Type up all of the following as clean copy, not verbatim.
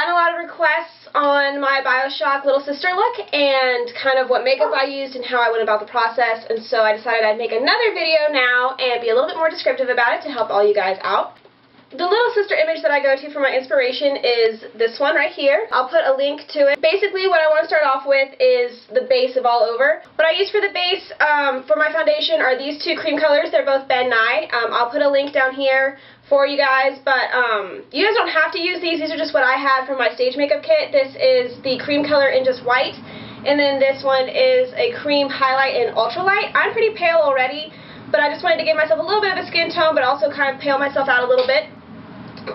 gotten a lot of requests on my Bioshock little sister look and kind of what makeup I used and how I went about the process, and so I decided I'd make another video now and be a little bit more descriptive about it to help all you guys out. The little sister image that I go to for my inspiration is this one right here. I'll put a link to it. Basically what I want to start off with is the base of All Over. What I use for the base for my foundation are these two cream colors. They're both Ben Nye. I'll put a link down here for you guys, but you guys don't have to use these. These are just what I had from my stage makeup kit. This is the cream color in just white, and then this one is a cream highlight in ultralight. I'm pretty pale already, but I just wanted to give myself a little bit of a skin tone, but also kind of pale myself out a little bit.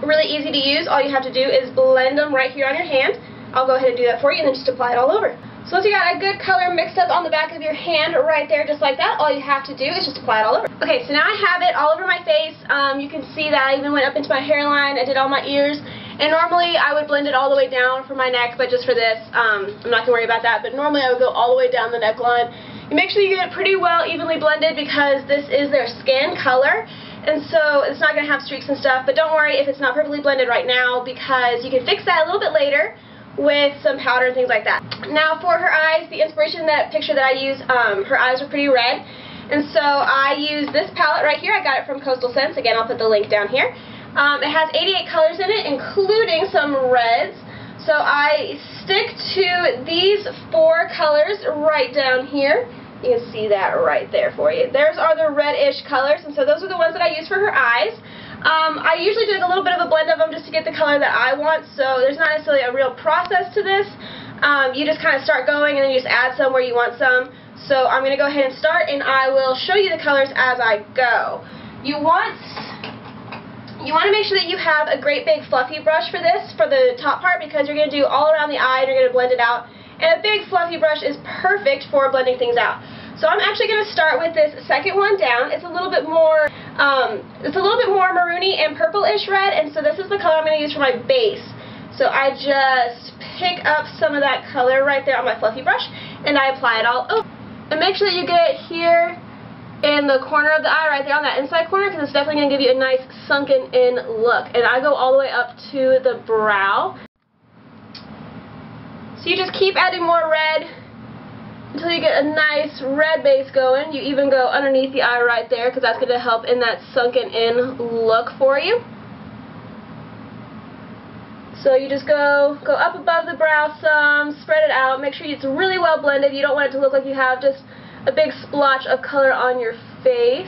Really easy to use. All you have to do is blend them right here on your hand. I'll go ahead and do that for you and then just apply it all over. So once you got a good color mixed up on the back of your hand right there just like that, all you have to do is just apply it all over. Okay, so now I have it all over my face. You can see that I even went up into my hairline. I did all my ears. And normally I would blend it all the way down for my neck, but just for this, I'm not going to worry about that. But normally I would go all the way down the neckline. You make sure you get it pretty well evenly blended because this is their skin color. And so it's not going to have streaks and stuff, but don't worry if it's not perfectly blended right now because you can fix that a little bit later with some powder and things like that. Now for her eyes, the inspiration, that picture that I use, her eyes are pretty red. And so I use this palette right here. I got it from Coastal Scents. Again, I'll put the link down here. It has 88 colors in it, including some reds. So I stick to these 4 colors right down here. You can see that right there for you. Those are the reddish colors, and so those are the ones that I use for her eyes. I usually do a little bit of a blend of them just to get the color that I want, so there's not necessarily a real process to this. You just kind of start going and then you just add some where you want some. So I'm going to go ahead and start, and I will show you the colors as I go. You want to make sure that you have a great big fluffy brush for this, for the top part, because you're going to do all around the eye and you're going to blend it out. And a big fluffy brush is perfect for blending things out. So I'm actually going to start with this second one down. It's a little bit more, maroony and purple-ish red, and so this is the color I'm going to use for my base. So I just pick up some of that color right there on my fluffy brush, and I apply it all over. And make sure that you get it here in the corner of the eye, right there on that inside corner, because it's definitely going to give you a nice sunken-in look. And I go all the way up to the brow. So you just keep adding more red until you get a nice red base going. You even go underneath the eye right there because that's going to help in that sunken in look for you. So you just go up above the brow some, spread it out, make sure it's really well blended. You don't want it to look like you have just a big splotch of color on your face.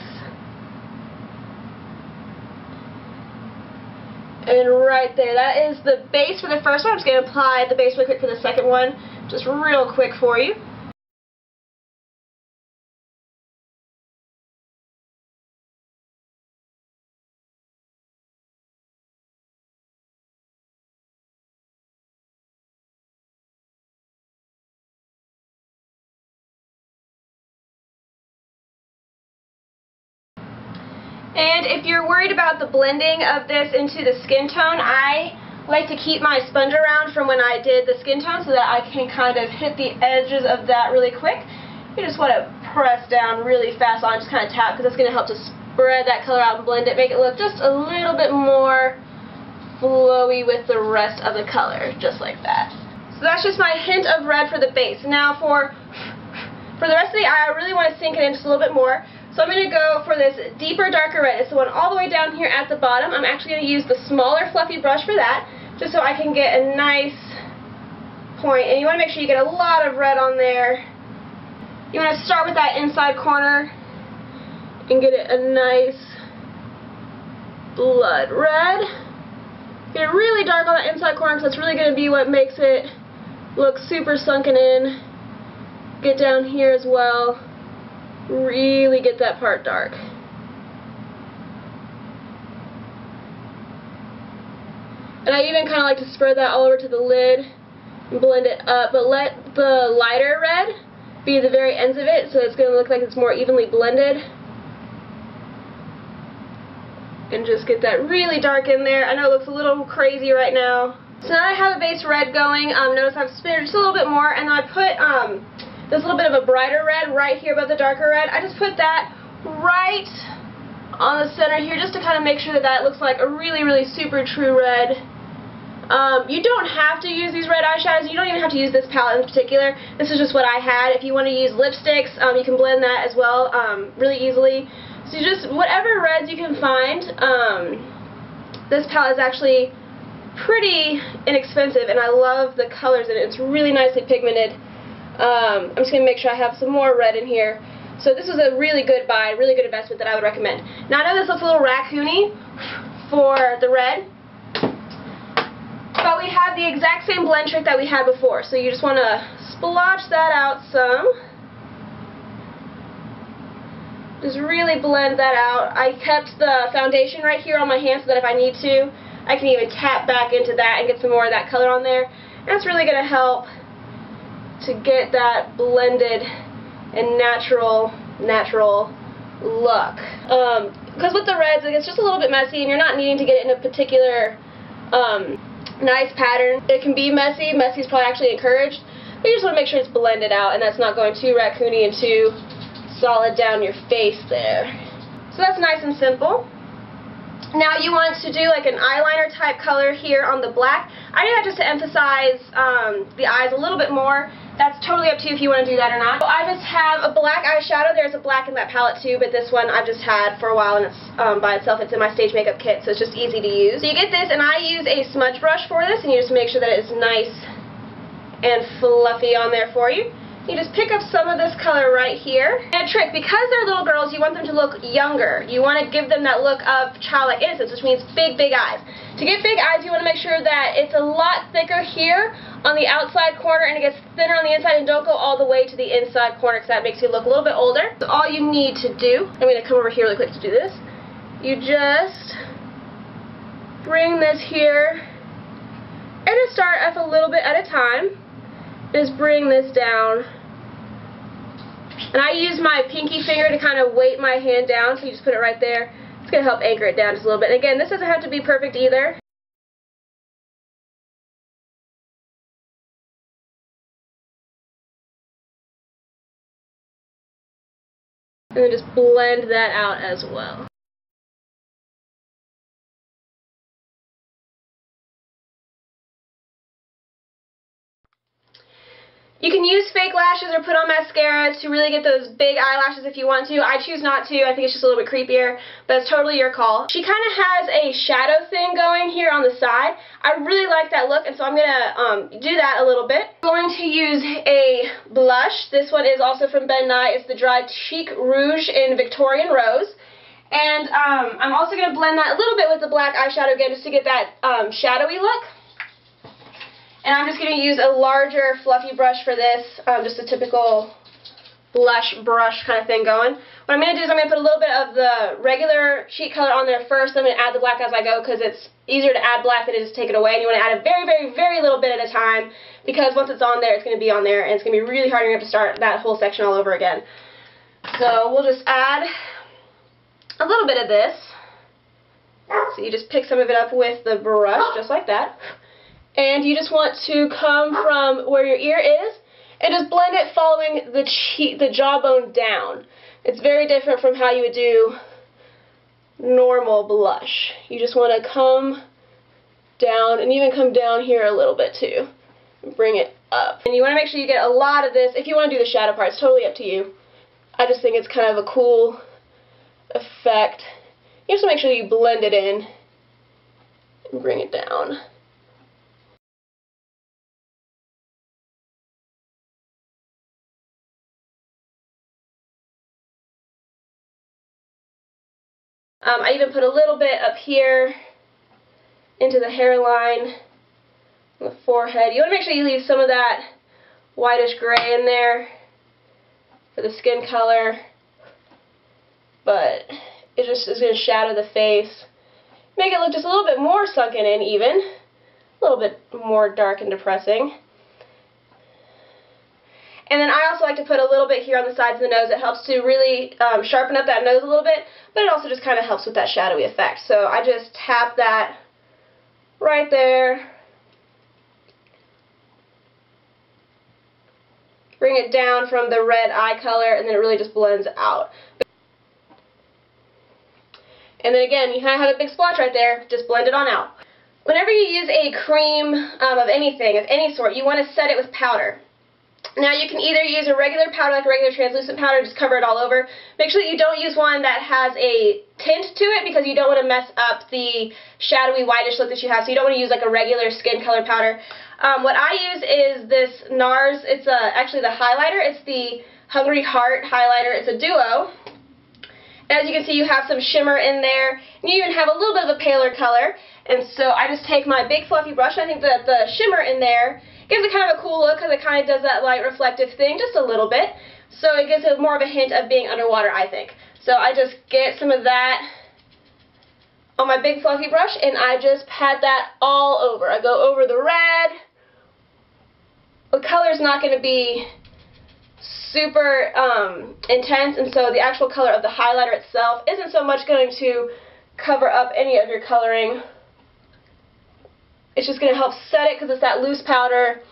And right there, that is the base for the first one. I'm just going to apply the base really quick for the second one, just real quick for you. And if you're worried about the blending of this into the skin tone, I like to keep my sponge around from when I did the skin tone so that I can kind of hit the edges of that really quick. You just want to press down really fast on, just kind of tap, because that's going to help to spread that color out and blend it, make it look just a little bit more flowy with the rest of the color, just like that. So that's just my hint of red for the base. Now for the rest of the eye, I really want to sink it in just a little bit more. So I'm going to go for this deeper, darker red. It's the one all the way down here at the bottom. I'm actually going to use the smaller, fluffy brush for that, just so I can get a nice point. And you want to make sure you get a lot of red on there. You want to start with that inside corner and get it a nice blood red. Get it really dark on that inside corner because that's really going to be what makes it look super sunken in. Get down here as well. Really get that part dark. And I even kind of like to spread that all over to the lid and blend it up, but let the lighter red be the very ends of it so it's going to look like it's more evenly blended. And just get that really dark in there. I know it looks a little crazy right now. So now I have a base red going. Notice I've spinning it just a little bit more, and then I put this little bit of a brighter red right here above the darker red. I just put that right on the center here just to kind of make sure that that looks like a really, really super true red. You don't have to use these red eyeshadows. You don't even have to use this palette in particular. This is just what I had. If you want to use lipsticks, you can blend that as well really easily. So just whatever reds you can find. This palette is actually pretty inexpensive, and I love the colors in it. It's really nicely pigmented. I'm just going to make sure I have some more red in here. So this was a really good buy, really good investment that I would recommend. Now I know this looks a little raccoony for the red, but we have the exact same blend trick that we had before. So you just want to splotch that out some. Just really blend that out. I kept the foundation right here on my hand so that if I need to, I can even tap back into that and get some more of that color on there. And that's really going to help to get that blended and natural look. Because with the reds, it's just a little bit messy and you're not needing to get it in a particular nice pattern. It can be messy. Messy is probably actually encouraged. But you just want to make sure it's blended out and that's not going too raccoony and too solid down your face there. So that's nice and simple. Now you want to do like an eyeliner type color here on the black. I do that just to emphasize the eyes a little bit more. That's totally up to you if you want to do that or not. So I just have a black eyeshadow. There's a black in that palette too, but this one I've just had for a while and it's by itself. It's in my stage makeup kit, so it's just easy to use. So you get this, and I use a smudge brush for this, and you just make sure that it's nice and fluffy on there for you. You just pick up some of this color right here. And a trick, because they're little girls, you want them to look younger. You want to give them that look of childlike innocence, which means big, big eyes. To get big eyes, you want to make sure that it's a lot thicker here on the outside corner and it gets thinner on the inside, and don't go all the way to the inside corner because that makes you look a little bit older. So all you need to do, I'm going to come over here really quick to do this, you just bring this here and just start up a little bit at a time. Just bring this down. And I use my pinky finger to kind of weight my hand down, so you just put it right there. It's going to help anchor it down just a little bit. And again, this doesn't have to be perfect either. And then just blend that out as well. You can use fake lashes or put on mascara to really get those big eyelashes if you want to. I choose not to. I think it's just a little bit creepier, but it's totally your call. She kind of has a shadow thing going here on the side. I really like that look, and so I'm going to do that a little bit. I'm going to use a blush. This one is also from Ben Nye. It's the Dry Cheek Rouge in Victorian Rose. And I'm also going to blend that a little bit with the black eyeshadow again just to get that shadowy look. And I'm just going to use a larger fluffy brush for this, just a typical blush brush kind of thing going. What I'm going to do is I'm going to put a little bit of the regular cheek color on there first. I'm going to add the black as I go because it's easier to add black than it is to take it away. And you want to add a very, very, very little bit at a time because once it's on there, it's going to be on there and it's going to be really hard. You're going to have to start that whole section all over again. So we'll just add a little bit of this. So you just pick some of it up with the brush just like that. And you just want to come from where your ear is and just blend it following the jawbone down. It's very different from how you would do normal blush. You just want to come down and even come down here a little bit too. Bring it up. And you want to make sure you get a lot of this. If you want to do the shadow part, it's totally up to you. I just think it's kind of a cool effect. You just want to make sure you blend it in and bring it down. I even put a little bit up here into the hairline, the forehead. You want to make sure you leave some of that whitish gray in there for the skin color, but it just is going to shadow the face, make it look just a little bit more sunken in even, a little bit more dark and depressing. And then I also like to put a little bit here on the sides of the nose. It helps to really sharpen up that nose a little bit, but it also just kind of helps with that shadowy effect. So I just tap that right there. Bring it down from the red eye color, and then it really just blends out. And then again, you kind of have a big splotch right there. Just blend it on out. Whenever you use a cream of anything, of any sort, you want to set it with powder. Now you can either use a regular powder, like a regular translucent powder, just cover it all over. Make sure that you don't use one that has a tint to it because you don't want to mess up the shadowy whitish look that you have, so you don't want to use like a regular skin color powder. What I use is this NARS, it's actually the highlighter, it's the Hungry Heart highlighter, it's a duo. As you can see, you have some shimmer in there, and you even have a little bit of a paler color. And so I just take my big fluffy brush, and I think that the shimmer in there gives it kind of a cool look because it kind of does that light reflective thing just a little bit. So it gives it more of a hint of being underwater, I think. So I just get some of that on my big fluffy brush, and I just pat that all over. I go over the red. The color's not going to be super intense, and so the actual color of the highlighter itself isn't so much going to cover up any of your coloring. It's just going to help set it because it's that loose powder,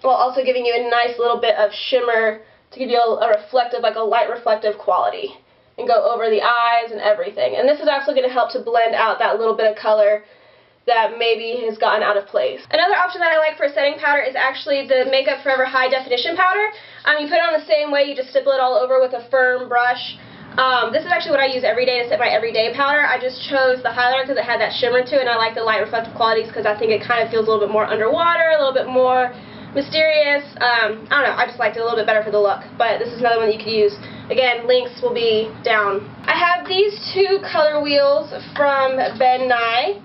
while also giving you a nice little bit of shimmer to give you a reflective, like a light reflective quality, and go over the eyes and everything. And this is also going to help to blend out that little bit of color that maybe has gotten out of place. Another option that I like for a setting powder is actually the Makeup Forever High Definition Powder. You put it on the same way, you just stipple it all over with a firm brush. This is actually what I use every day to set my everyday powder. I just chose the highlighter because it had that shimmer to it, and I like the light reflective qualities because I think it kind of feels a little bit more underwater, a little bit more mysterious. I don't know, I just liked it a little bit better for the look, but this is another one that you could use. Again, links will be down. I have these two color wheels from Ben Nye.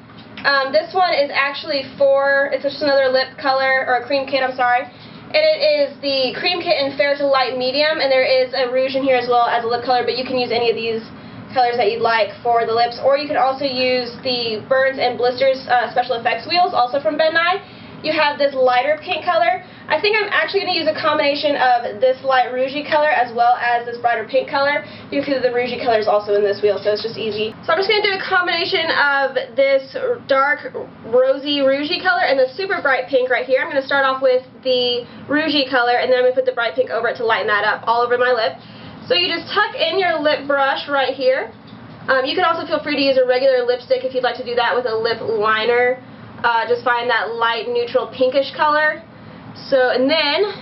This one is actually it's just another lip color, or a cream kit, I'm sorry. And it is the cream kit in fair to light medium, and there is a rouge in here as well as a lip color, but you can use any of these colors that you'd like for the lips, or you can also use the Burns and Blisters special effects wheels, also from Ben Nye. You have this lighter pink color. I think I'm actually going to use a combination of this light rougey color as well as this brighter pink color. You can see that the rougey color is also in this wheel, so it's just easy. So I'm just going to do a combination of this dark rosy rougey color and the super bright pink right here. I'm going to start off with the rougey color, and then I'm going to put the bright pink over it to lighten that up all over my lip. So you just tuck in your lip brush right here. You can also feel free to use a regular lipstick if you'd like to do that with a lip liner. Just find that light neutral pinkish color. So, and then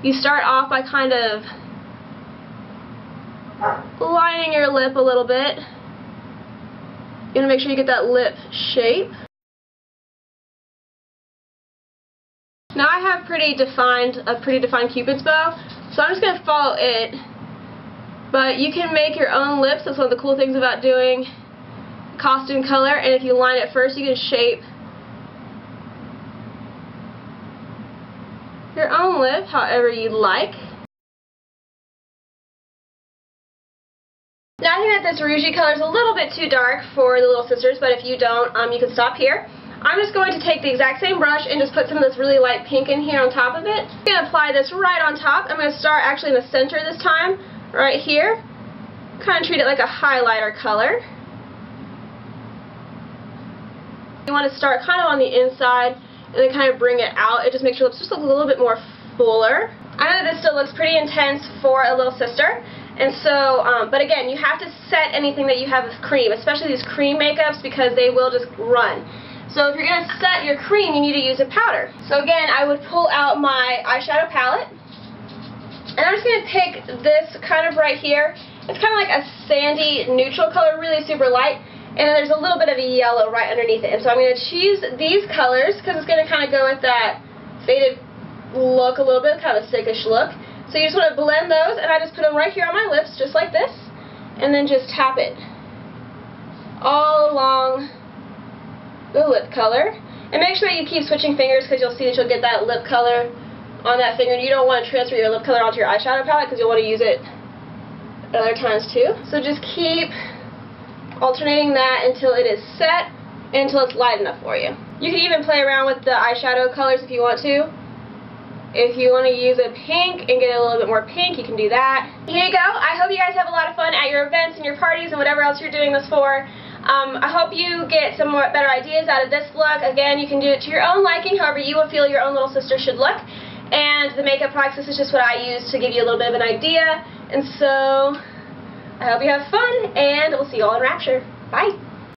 you start off by kind of lining your lip a little bit. You want to make sure you get that lip shape. Now I have a pretty defined Cupid's bow, so I'm just going to follow it. But you can make your own lips. That's one of the cool things about doing costume color. And if you line it first, you can shape your own lip however you'd like. Now I think that this rougey color is a little bit too dark for the little sisters, but if you don't, you can stop here. I'm just going to take the exact same brush and just put some of this really light pink in here on top of it. I'm going to apply this right on top. I'm going to start actually in the center this time, right here. Kind of treat it like a highlighter color. You want to start kind of on the inside and then kind of bring it out. It just makes your lips just look a little bit more fuller. I know that this still looks pretty intense for a little sister, and so, but again, you have to set anything that you have with cream, especially these cream makeups, because they will just run. So if you're going to set your cream, you need to use a powder. So again, I would pull out my eyeshadow palette, and I'm just going to pick this kind of right here. It's kind of like a sandy neutral color, really super light. And then there's a little bit of a yellow right underneath it. And so I'm going to choose these colors because it's going to kind of go with that faded look a little bit, kind of a sickish look. So you just want to blend those, and I just put them right here on my lips, just like this. And then just tap it all along the lip color. And make sure that you keep switching fingers because you'll see that you'll get that lip color on that finger. And you don't want to transfer your lip color onto your eyeshadow palette because you'll want to use it at other times too. So just keep alternating that until it is set, until it's light enough for you. You can even play around with the eyeshadow colors if you want to. If you want to use a pink and get a little bit more pink, you can do that. Here you go. I hope you guys have a lot of fun at your events and your parties and whatever else you're doing this for. I hope you get some more better ideas out of this look. Again, you can do it to your own liking, however you would feel your own little sister should look. And the makeup products, this is just what I use to give you a little bit of an idea. And so I hope you have fun, and we'll see you all in Rapture. Bye!